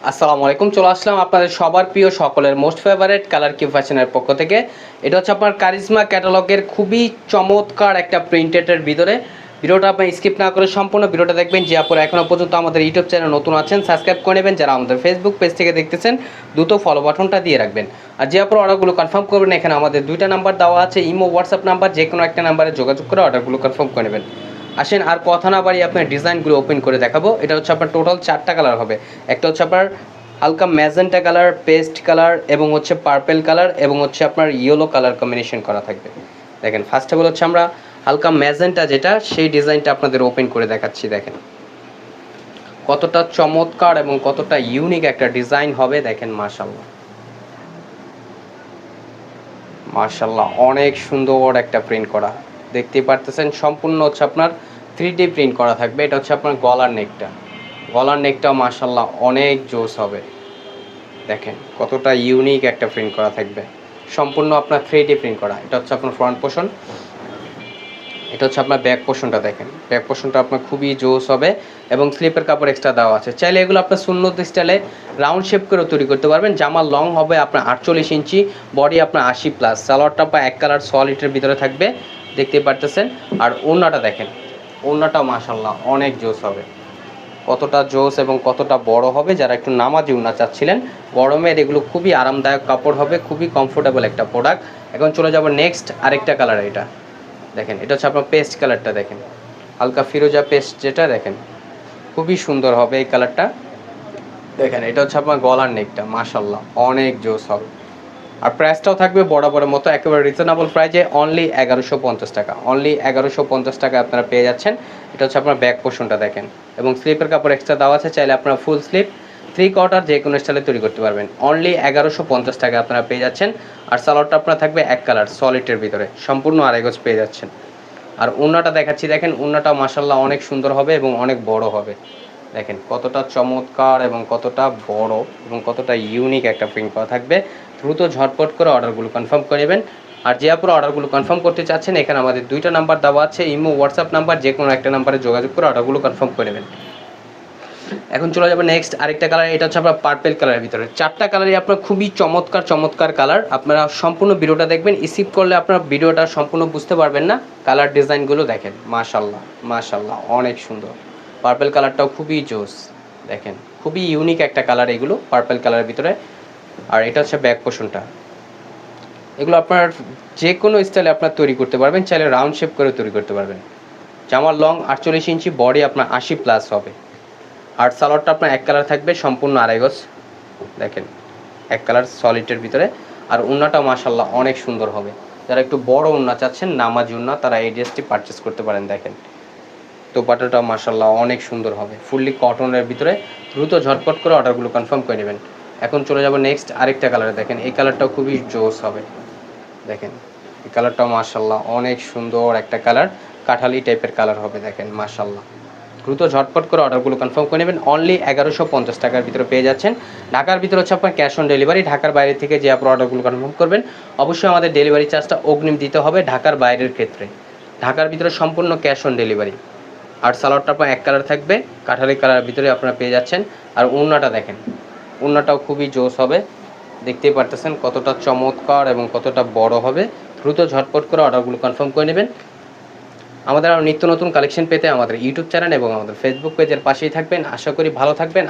আসসালামু আলাইকুম। চলে আসলাম আপনাদের সবার প্রিয় সকলের মোস্ট ফেভারিট কালার কিউ ফ্যাশনের পক্ষ থেকে। এটা হচ্ছে আপনার কারিজমা ক্যাটালগের খুবই চমৎকার একটা প্রিন্টেডের ভিতরে। ভিডিওটা আপনি স্কিপ না করে সম্পূর্ণ ভিডিওটা দেখবেন। যে আপনারা এখনও পর্যন্ত আমাদের ইউটিউব চ্যানেল নতুন আছেন সাবস্ক্রাইব করে নেবেন। যারা আমাদের ফেসবুক পেজ থেকে দেখতেছেন দ্রুত ফলো বাটনটা দিয়ে রাখবেন। আর যে আপনারা অর্ডারগুলো কনফার্ম করবেন, এখানে আমাদের দুইটা নাম্বার দেওয়া আছে, ইমো হোয়াটসঅ্যাপ নাম্বার, যে কোনো একটা নাম্বারে যোগাযোগ করে অর্ডারগুলো কনফার্ম করে নেবেন। আসেন আর কথা না বাড়িয়ে আপনার ডিজাইনগুলো ওপেন করে দেখাবো। এটা হচ্ছে আপনার টোটাল 4টা কালার হবে। একটা হচ্ছে আপনার হালকা ম্যাজেন্টা কালার, পেস্ট কালার এবং হচ্ছে পার্পেল কালার এবং হচ্ছে আপনার ইয়েলো কালার কম্বিনেশন করা থাকবে। দেখেন ফার্স্ট অফ অল হচ্ছে আমরা হালকা ম্যাজেন্টা যেটা, সেই ডিজাইনটা আপনাদের ওপেন করে দেখাচ্ছি। দেখেন কতটা চমৎকার এবং কতটা ইউনিক একটা ডিজাইন হবে। দেখেন মাশাআল্লাহ মাশাআল্লাহ, অনেক সুন্দর একটা প্রিন্ট করা দেখতেই পারতেছেন। সম্পূর্ণ হচ্ছে আপনার 3D প্রিন্ট করা থাকবে। এটা হচ্ছে আপনার গলার নেকটাও মাশাআল্লাহ অনেক জোস হবে। দেখেন কতটা ইউনিক একটা প্রিন্ট করা থাকবে, সম্পূর্ণ আপনার 3D প্রিন্ট করা। এটা হচ্ছে আপনার ফ্রন্ট পোর্শন, এটা হচ্ছে আপনার ব্যাক পোর্শনটা। দেখেন ব্যাক পোর্শনটা আপনার খুবই জোস হবে এবং স্লিপের কাপড় এক্সট্রা দেওয়া আছে। চাইলে এগুলো আপনার সুন্নত স্টাইলে রাউন্ড শেপ করে তৈরি করতে পারবেন। জামার লং হবে আপনার 48 ইঞ্চি, বডি আপনার 80+, সালোয়ারটা বা এক কালার সলিডের ভিতরে থাকবে দেখতেই পারতেছেন। আর ওড়নাটা দেখেন, ওড়নাটা মাশাআল্লাহ অনেক জোস হবে, কতটা জোস এবং কতটা বড় হবে। যারা একটু নামাজি ওড়না চাচ্ছিলেন গরমের, এগুলো খুবই আরামদায়ক কাপড় হবে, খুবই কমফোর্টেবল একটা প্রোডাক্ট। এখন চলে যাব নেক্সট আরেকটা কালার। এটা দেখেন, এটা হচ্ছে আপনার পেস্ট কালারটা। দেখেন হালকা ফিরোজা পেস্ট যেটা, দেখেন খুবই সুন্দর হবে এই কালারটা। দেখেন এটা হচ্ছে আপনার গলার নেকটা, মাশাআল্লাহ অনেক জোস হবে। আর প্রাইসটাও থাকবে বরাবরের মতো একেবারে রিজনেবল প্রাইজে, অনলি 1150 টাকা। অনলি 1150 টাকা আপনারা পেয়ে যাচ্ছেন। এটা হচ্ছে আপনার ব্যাক পোর্শনটা দেখেন এবং স্লিপের কাপড় এক্সট্রা দেওয়া আছে। চাইলে আপনারা ফুল স্লিপ, 3/4 যে কোনো স্টাইলে তৈরি করতে পারবেন। অনলি 1150 টাকা আপনারা পেয়ে যাচ্ছেন। আর সালোয়ারটা আপনার থাকবে এক কালার সলিডের ভিতরে, সম্পূর্ণ আড়াই গজ পেয়ে যাচ্ছেন। আর ওড়নাটা দেখাচ্ছি, দেখেন ওড়নাটা মাশাআল্লাহ অনেক সুন্দর হবে এবং অনেক বড় হবে। দেখেন কতটা চমৎকার এবং কতটা বড় এবং কতটা ইউনিক একটা প্রিন্ট করা থাকবে। দ্রুত ঝটপট করে অর্ডারগুলো কনফার্ম করে নেবেন। আর যে আপনারা অর্ডারগুলো কনফার্ম করতে চাচ্ছেন, এখানে আমাদের দুইটা নাম্বার দেওয়া আছে, ইমো হোয়াটসঅ্যাপ নাম্বার, যে কোনো একটা নাম্বারে যোগাযোগ করে অর্ডারগুলো কনফার্ম করে নেবেন। এখন চলে যাবে নেক্সট আরেকটা কালার। এটা হচ্ছে আপনার পার্পেল কালারের ভিতরে। 4টা কালারই আপনার খুবই চমৎকার কালার। আপনারা সম্পূর্ণ ভিডিওটা দেখবেন, স্কিপ করলে আপনার ভিডিওটা সম্পূর্ণ বুঝতে পারবেন না। কালার ডিজাইনগুলো দেখেন মাশাআল্লাহ অনেক সুন্দর। পার্পেল কালারটাও খুবই জোস, দেখেন খুবই ইউনিক একটা কালার এগুলো পার্পেল কালারের ভিতরে। আর এটা হচ্ছে ব্যাক পোর্শনটা। এগুলো আপনার যে কোনো স্টাইলে আপনার তৈরি করতে পারবেন, চাইলে রাউন্ড শেপ করে তৈরি করতে পারবেন। জামার লং 48 ইঞ্চি, বডি আপনার 80+ হবে। আর সালোয়ারটা আপনার এক কালার থাকবে, সম্পূর্ণ আড়াই গজ। দেখেন এক কালার সলিডের ভিতরে। আর ওড়নাটাও মাশাআল্লাহ অনেক সুন্দর হবে। যারা একটু বড় ওড়না চাচ্ছেন, নামাজি ওড়না, তারা এই ড্রেসটি পারচেস করতে পারেন। দেখেন দোপাট্টাটা মাশাআল্লাহ অনেক সুন্দর হবে, ফুললি কটনের ভিতরে। দ্রুত ঝটপট করে অর্ডারগুলো কনফার্ম করে নেবেন। এখন চলে যাব নেক্সট আরেকটা কালারে। দেখেন এই কালারটাও খুবই জোস হবে। দেখেন এই কালারটাও মাশাআল্লাহ অনেক সুন্দর একটা কালার, কাঠালি টাইপের কালার হবে। দেখেন মাশাআল্লাহ, দ্রুত ঝটপট করে অর্ডারগুলো কনফার্ম করে নেবেন। অনলি 1150 টাকার ভিতরে পেয়ে যাচ্ছেন। ঢাকার ভিতরে হচ্ছে আপনার ক্যাশ অন ডেলিভারি। ঢাকার বাইরে থেকে যে আপনার অর্ডারগুলো কনফার্ম করবেন, অবশ্যই আমাদের ডেলিভারি চার্জটা অগ্রিম দিতে হবে ঢাকার বাইরের ক্ষেত্রে। ঢাকার ভিতরে সম্পূর্ণ ক্যাশ অন ডেলিভারি। আর সালোয়ারটা আপনার এক কালার থাকবে, কাঠালি কালারের ভিতরে আপনারা পেয়ে যাচ্ছেন। আর ওড়নাটা দেখেন, ওড়নাটাও খুবই জোস হবে, দেখতেই পারতেছেন কতটা চমৎকার এবং কতটা বড় হবে। দ্রুত ঝটপট করে অর্ডারগুলো কনফার্ম করে নেবেন। আমাদের আরও নিত্য নতুন কালেকশন পেতে আমাদের ইউটিউব চ্যানেল এবং আমাদের ফেসবুক পেজের পাশেই থাকবেন। আশা করি ভালো থাকবেন।